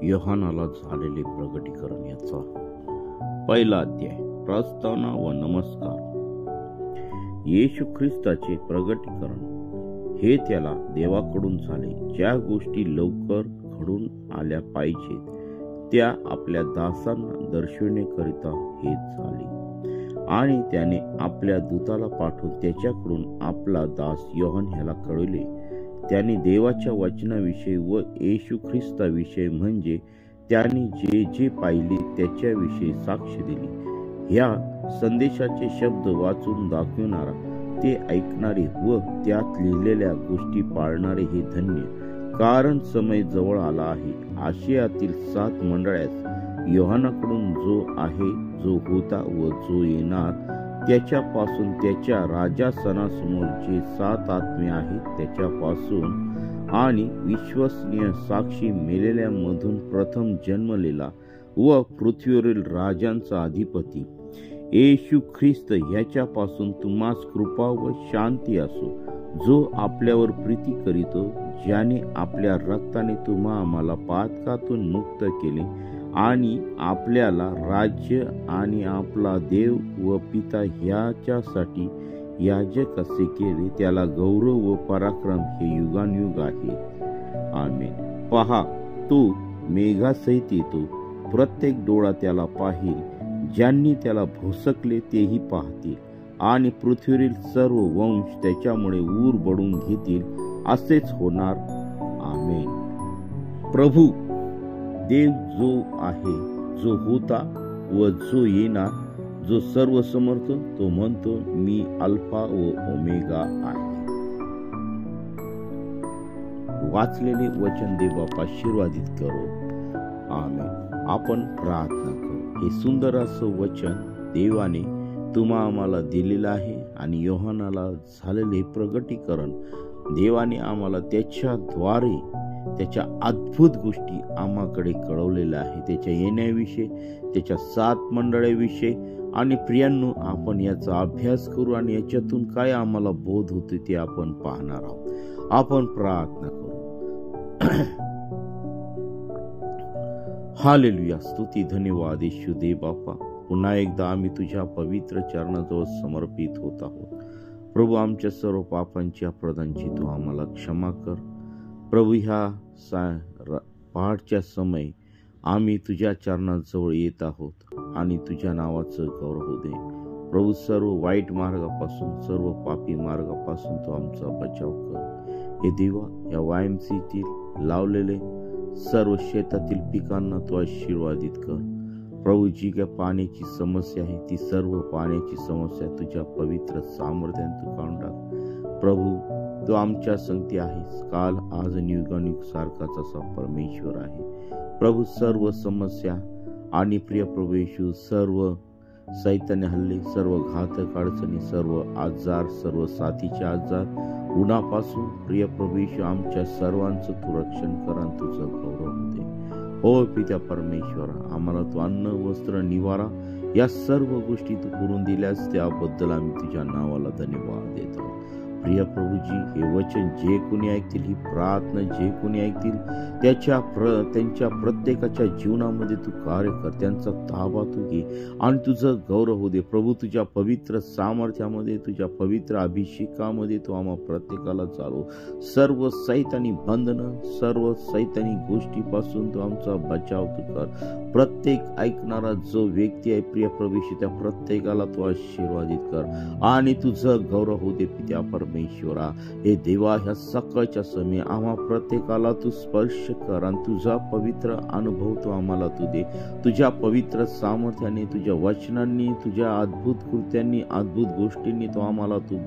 योहानाला झालेले प्रगटीकरण याचा पहिला अध्याय. प्रस्तावना व नमस्कार. येशू ख्रिस्ताचे प्रगटीकरण हे त्याला देवाकडून झाले, ज्या गोष्टी लवकर घडून आल्या पाहिजेत त्या आपल्या दासांना दर्शविण्याकरिता हे झाले. आणि त्याने आपल्या दूताला पाठवून त्याच्याकडून आपला दास योहान ह्याला कळविले. त्याने देवाच्या वचनाविषयी व येशू ख्रिस्ताविषयी म्हणजे त्याने जे जे पाहिले त्याच्याविषयी साक्ष दिली. ह्या संदेशाचे शब्द वाचून दाखविणारा, ते ऐकणारे व त्यात लिहिलेल्या गोष्टी पाळणारे हे धन्य, कारण समय जवळ आला आहे. आशियातील 7 मंडळास योहानाकडून जो आहे, जो होता व जो येणार, त्याच्यापासून त्याच्या राजासनासमोर जे 7 आत्मे आहेत त्याच्यापासून आणि विश्वसनीय साक्षी मेलेल्यामधून प्रथम जन्मलेला व पृथ्वीवरील राजांचा अधिपती येशू ख्रिस्त ह्याच्यापासून तुम्हास कृपा व शांती असो, जो आपल्यावर प्रीती करीतो, ज्याने आपल्या रक्ताने तुम्हा आम्हाला पातकातून मुक्त केले आणि आपल्याला राज्य आणि आपला देव व पिता ह्याच्यासाठी याजक असे केले. त्याला गौरव व पराक्रम हे युगानुयुग आहे. आमेन. पहा, तो मेघासहित येतो, प्रत्येक डोळा त्याला पाहिल, ज्यांनी त्याला भोसकले तेही पाहतील, आणि पृथ्वीवरील सर्व वंश त्याच्यामुळे ऊर बडून घेतील. असेच होणार. आमेन. प्रभू देव जो आहे, जो होता व जो येणार, जो सर्व समर्थ, तो म्हणतो, मी अल्फा व ओमेगा आहे. वाचलेले वचन देव बाप्पा आशीर्वादित करो. आमेन. आपण प्रार्थना करू. हे सुंदर असं वचन देवाने तुम्हा आम्हाला दिलेलं आहे आणि योहानाला झालेले प्रगटीकरण देवाने आम्हाला त्याच्याद्वारे त्याच्या अद्भुत गोष्टी आम्हाकडे कळवलेल्या आहे. त्याच्या येण्याविषयी, त्याच्या 7 मंडळाविषयी. आणि प्रियांनो, आपण याचा अभ्यास करू आणि याच्यातून काय आम्हाला बोध होते ते आपण पाहणार आहोत. आपण प्रार्थना करू. हालेलुया. स्तुती, धन्यवाद येशू दे बापा. पुन्हा एकदा आम्ही तुझ्या पवित्र चरणाजवळ समर्पित होत आहोत. प्रभू, आमच्या सर्व पापांची अपराधांची तू आम्हाला क्षमा कर. प्रभू, ह्या पहाटच्या समय आम्ही तुझ्या चरणाजवळ येत आहोत आणि तुझ्या नावाचं गौरव होऊ दे. प्रभू, सर्व वाईट मार्गापासून, सर्व पापी मार्गापासून तू आमचा बचाव कर. हे देवा, या वायमसीतील लावलेले सर्व शेतातील पिकांना तू आशीर्वादित कर. प्रभू, जी काय पाण्याची समस्या आहे, ती सर्व पाण्याची समस्या तुझ्या पवित्र सामर्थ्याने तू काढून टाक. प्रभू, तू आमच्या संगती आहेस, काल आज आणि युगानुयुग सारखाच असा परमेश्वर आहे. प्रभू, सर्व समस्या आणि प्रिय प्रभू येशू, सर्व सैतान्य हल्ले, सर्व घातक अडचणी, सर्व आजार, सर्व साथीचे आजार, उन्हापासून प्रिय प्रभू येशू आमच्या सर्वांचं तू रक्षण कर आणि तुझं गौरव होते. हो पित्या परमेश्वरा, आम्हाला तू अन्न, वस्त्र, निवारा या सर्व गोष्टी तू करून दिल्यास त्याबद्दल आम्ही तुझ्या नावाला धन्यवाद देतो. प्रिय प्रभूजी, हे वचन जे कोणी ऐकतील, ही प्रार्थना जे कोणी ऐकतील, त्यांच्या प्रत्येकाच्या जीवनामध्ये तू कार्य कर, त्यांचा ताबा तू घे आणि तुझं गौरव होऊ दे. प्रभू, तुझ्या पवित्र सामर्थ्यामध्ये, तुझ्या पवित्र अभिषेकामध्ये तू आम्हा प्रत्येकाला चालव. सर्व सैतानी बंधनं, सर्व सैतानी गोष्टीपासून तू आमचा बचाव तू कर. प्रत्येक ऐकणारा जो व्यक्ती आहे प्रिय प्रभू, त्या प्रत्येकाला तू आशीर्वादित कर आणि तुझं गौरव होऊ दे पित्या परमेश्वरा. हे देवा, ह्या सकाळच्या समय आम्हा प्रत्येकाला तू स्पर्श कर आणि तुझा पवित्र अनुभव तू आम्हाला तू दे. तुझ्या पवित्र सामर्थ्याने, तुझ्या वचनांनी, तुझ्या अद्भुत कृत्यांनी, अद्भुत गोष्टींनी तू आम्हाला तू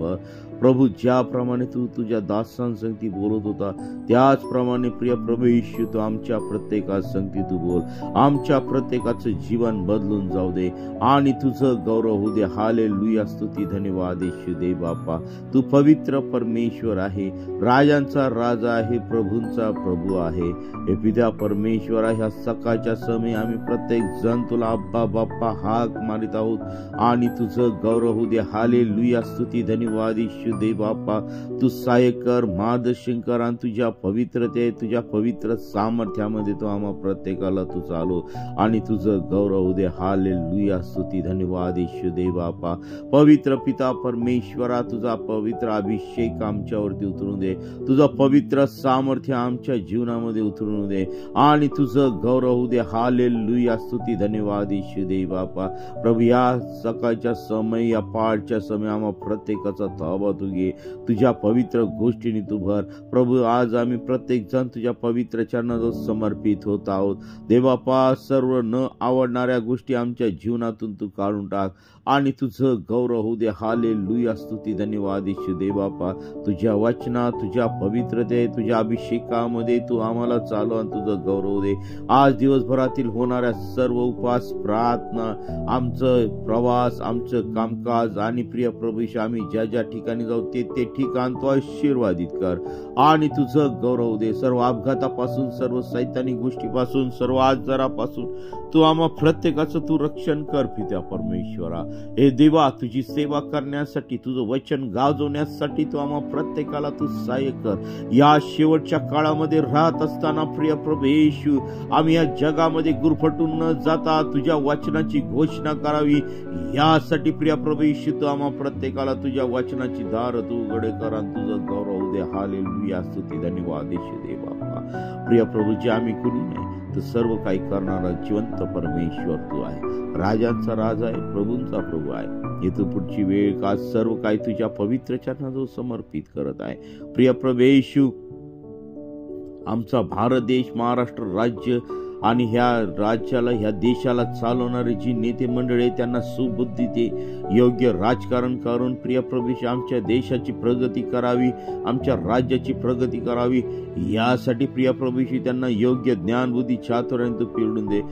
प्रभू, ज्याप्रमाणे तू तुझ्या दासांसंगती बोलत होता त्याचप्रमाणे प्रिय प्रभू येशू, तू आमच्या प्रत्येकासंगती तू बोल. आमच्या प्रत्येकाचं जीवन बदलून जाऊ दे आणि तुझं गौरव होऊ दे. हालेलुया. स्तुती, धन्यवाद येशू दे बापा. तू पवित्र परमेश्वर आहे, राजांचा राजा आहे, प्रभूंचा प्रभू आहे. हे पित्या परमेश्वरा, ह्या सकाळच्या समय आम्ही प्रत्येक जण तुला अब्बा बाप्पा हाक मारित आहोत आणि तुझं गौरव होऊ दे. हालेलुया. स्तुती, धन्यवाद येशू येशू देव बाप्पा तू सहाय्य कर, मार्गदर्शन कर आणि तुझ्या पवित्रते तुझ्या पवित्र सामर्थ्यामध्ये तू आम्हा प्रत्येकाला तू चालव आणि तुझं गौरव दे. हालेलुया, स्तुती धन्यवाद येशू देव बाप्पा. पवित्र पिता परमेश्वरा तुझा पवित्र अभिषेक आमच्यावरती उतरून दे, तुझं पवित्र सामर्थ्य आमच्या जीवनामध्ये उतरून दे आणि तुझं गौरव दे. हालेलुया, स्तुती धन्यवाद येशू देव बाप्पा. प्रभू या सकाळच्या समय या पहाटच्या समय आम्हा प्रत्येकाचा ताबा तू घे, तुझ्या पवित्र गोष्टीने तू भर. प्रभू आज आम्ही प्रत्येक जण तुझ्या पवित्र चरणाजवळ समर्पित होत आहोत. देवबापा सर्व न आवडणाऱ्या गोष्टी आमच्या जीवनातून तू काढून टाक आणि तुझं गौरव होऊ दे. हालेलुया, स्तुती धन्यवाद येशू देवबापा. तुझ्या वचना तुझ्या पवित्रते तुझ्या अभिषेकामध्ये तू आम्हाला चालव आणि तुझं गौरव दे. आज दिवसभरातील होणाऱ्या सर्व उपवास प्रार्थना आमचं प्रवास आमचं कामकाज आणि प्रिय प्रभू आम्ही ज्या ज्या ठिकाणी जाऊ ते ठिकाण तू आशीर्वादित कर आणि तुझं गौरव दे. सर्व अपघातापासून सर्व सैतानिक गोष्टीपासून सर्व आजारापासून तू आम्हा प्रत्येकाचं तू रक्षण कर पित्या परमेश्वरा. हे देवा तुझी सेवा करण्यासाठी तुझं वचन गाजवण्यासाठी तू आम्हा प्रत्येकाला तू सहाय्य कर. या शेवटच्या काळामध्ये राहत असताना प्रिय प्रभू येशू आम्ही या जगामध्ये गुरफटून न जाता तुझ्या वचनाची घोषणा करावी यासाठी प्रिय प्रभू येशू तू आम्हा प्रत्येकाला तुझ्या वचनाची दार तू उघडे कर आणि तुझं गौरव दे. हालेलुया, स्तुती धन्यवाद येशू दे बाबा. प्रिय प्रभूजी आम्ही कुणी नाही तर सर्व काही करणारा जिवंत परमेश्वर तू आहे, राजांचा राजा आहे, प्रभूंचा प्रभू आहे. इथून पुढची वेळ का सर्व काही तुझ्या पवित्र चरणाजवळ समर्पित करत आहे. प्रिय प्रभू येशू आमचा भारत देश महाराष्ट्र राज्य आणि ह्या राज्याला ह्या देशाला चालवणारे जी नेते मंडळी त्यांना सुबुद्धी दे, योग्य राजकारण करून प्रिय प्रभू आमच्या देशाची प्रगती करावी, आमच्या राज्याची प्रगती करावी यासाठी प्रिय प्रभू त्यांना योग्य ज्ञान बुद्धी चातुर्याने तू पिळून दे,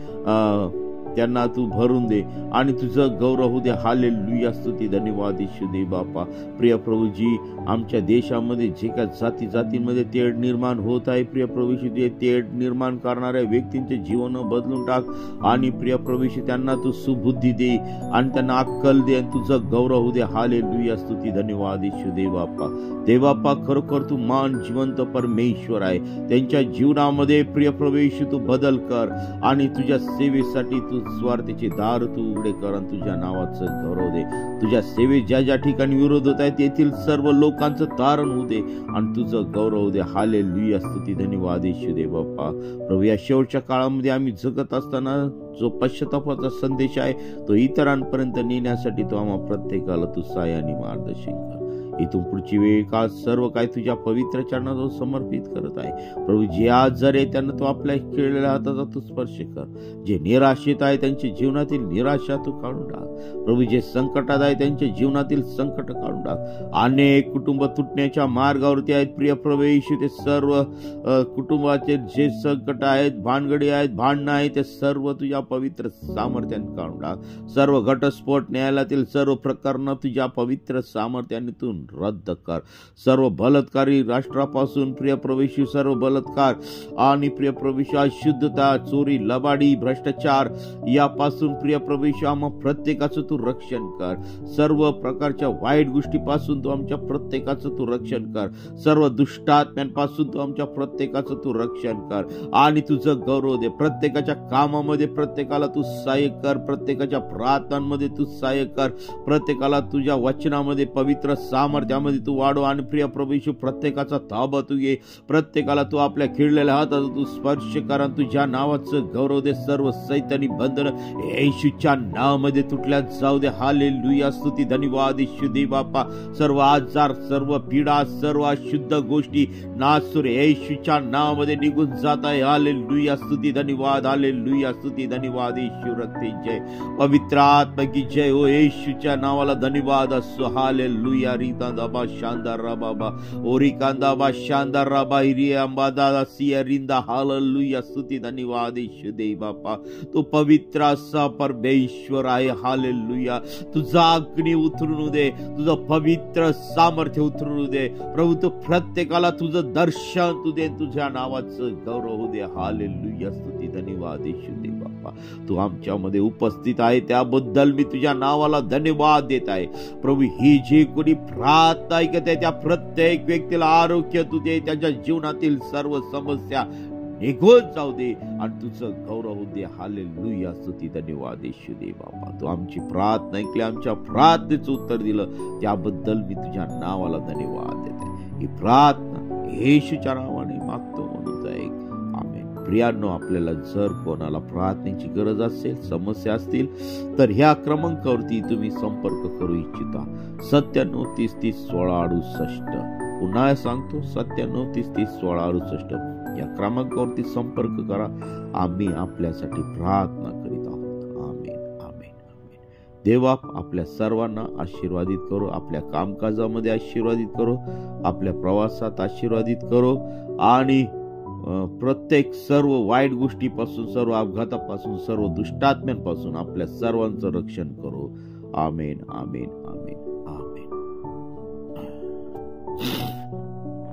त्यांना तू भरून दे आणि तुझं गौरव होऊ दे. हालेलुया, स्तुती धन्यवाद येशू दे बापा. प्रिय प्रभूजी आमच्या देशामध्ये जे काय जाती जातींमध्ये तेढ निर्माण होत आहे प्रिय प्रभूशी ते तेढ निर्माण करणाऱ्या व्यक्तींचे जीवन बदलून टाक आणि प्रिय प्रभूशी त्यांना तू सुबुद्धी दे आणि त्यांना अक्कल दे आणि तुझं गौरव होऊ दे. हालेलुया, स्तुती धन्यवाद येशू दे बापा. देवापा खरोखर तू मान जिवंत परमेश्वर आहे, त्यांच्या जीवनामध्ये प्रिय प्रभू तू बदल कर आणि तुझ्या सेवेसाठी तू स्वार्थाचे दार तू उघडे कर आणि तुझ्या नावाचं गौरव दे. तुझ्या सेवेत ज्या ज्या ठिकाणी विरोध होत आहे तेथील सर्व लोकांचं तारण होऊ दे आणि तुझं गौरव दे. हालेलुया, स्तुती धन्यवाद येशू दे बाप्पा. प्रभू या शेवटच्या काळामध्ये आम्ही जगत असताना जो पश्चातापाचा संदेश आहे तो इतरांपर्यंत नेण्यासाठी तो आम्हा प्रत्येकाला तू सहाय्य आणि मार्गदर्शन कर. इथून पुढची वेळ काळ सर्व काही तुझ्या पवित्र चरणाजवळ समर्पित करत आहे. प्रभू जे आजार आहे त्यांना तू आपल्या खेळलेल्या हाताचा तू स्पर्श कर. जे निराशेत आहे त्यांच्या जीवनातील निराशा तू काढून टाक. प्रभू जे संकटात आहे त्यांच्या जीवनातील संकट काढून टाक. अनेक कुटुंब तुटण्याच्या मार्गावरती आहेत प्रिय प्रभू येशू ते सर्व कुटुंबाचे जे संकट आहेत भानगडी आहेत भांडणं आहेत ते सर्व तुझ्या पवित्र सामर्थ्याने काढून टाक. सर्व घटस्फोट न्यायालयातील सर्व प्रकरण तुझ्या पवित्र सामर्थ्याने तू रद्द कर. सर्व बलात्कारी राष्ट्रापासून प्रिय प्रवेशी सर्व बलात्कार आणि प्रिय प्रवेश अशुद्धता चोरी लबाडी भ्रष्टाचार यापासून प्रिय प्रवेश आम्हा प्रत्येकाचं तू रक्षण कर. सर्व प्रकारच्या वाईट गोष्टीपासून तू आमच्या प्रत्येकाचं तू रक्षण कर. सर्व दुष्टात्म्यांपासून तू आमच्या प्रत्येकाचं तू रक्षण कर आणि तुझं गौरव दे. प्रत्येकाच्या कामामध्ये प्रत्येकाला तू सहाय्य कर, प्रत्येकाच्या प्रार्थनांमध्ये तू सहाय्य कर, प्रत्येकाला तुझ्या वचनामध्ये पवित्र सामर्थ्यामध्ये तू वाढव आणि प्रिय प्रभू येशू प्रत्येकाचा ताबा तू घे. प्रत्येकाला तू आपल्या खिळलेल्या हाताचा तू स्पर्श कर आणि तुझ्या नावाचं गौरव दे. सर्व सैतानी बंधन येशूच्या नावामध्ये तुटल्या जाऊ दे. हालेलुया, स्तुती धन्यवाद येशू दे बापा. सर्व आजार सर्व पीडा सर्व अशुद्ध गोष्टी नासूर येशूच्या नावामध्ये निघून जात आहे. हालेलुया, स्तुती धन्यवाद. हालेलुया, स्तुती धन्यवाद येशू रक्ते जय. पवित्र आत्मा की जय हो. येशूच्या नावाला धन्यवाद असो. हालेलुया. रितांदाबा शांदार बाबा ओरिकांदाबा शांदार राबा हिरिया अंबादा सियरिंदा. हालेलुया, स्तुती धन्यवाद येशू दे बापा. तो पवित्र असा परमेश्वर आहे. हालेलुया, तुझा अग्नी उतरून दे, तुझं पवित्र सामर्थ्य उतरून दे प्रभू. तू प्रत्येकाला तुझं दर्शन तू दे, तुझ्या नावाचं गौरव होऊ दे. हालेलुया, स्तुती धन्यवाद येशू दे बापा. बापा. तू आमच्यामध्ये उपस्थित आहे त्याबद्दल मी तुझ्या नावाला धन्यवाद देत आहे प्रभू. ही जी कोणी प्रार्थना ऐकत आहे त्या प्रत्येक व्यक्तीला आरोग्य तू दे, त्यांच्या जीवनातील सर्व समस्या निघून जाऊ दे आणि तुझं गौरव होऊ दे. हालेलुया, स्तुती धन्यवाद येशू दे बाबा. तू आमची प्रार्थना ऐकली, आमच्या प्रार्थनेचं उत्तर दिलं त्याबद्दल मी तुझ्या नावाला धन्यवाद देते. ही प्रार्थना येशूच्या नावाने मागतो म्हणून ऐक. आमेन. प्रियांनो, आपल्याला जर कोणाला प्रार्थनेची गरज असेल, समस्या असतील तर ह्या क्रमांकावरती तुम्ही संपर्क करू इच्छिता. 97 30 30 16 68. पुन्हा सांगतो, 97 30 30 16 68 या क्रमांकावरती संपर्क करा. आम्ही आपल्यासाठी प्रार्थना करीत आहोत. आमेन आमेन आमेन. देवा आपल्या सर्वांना आशीर्वादित करो, आपल्या कामकाजामध्ये आशीर्वादित करो, आपल्या प्रवासात आशीर्वादित करो आणि प्रत्येक सर्व वाईट गोष्टीपासून, सर्व अपघातापासून, सर्व दुष्टात्म्यांपासून आपल्या सर्वांचं रक्षण करो. आमेन आमेन आमेन.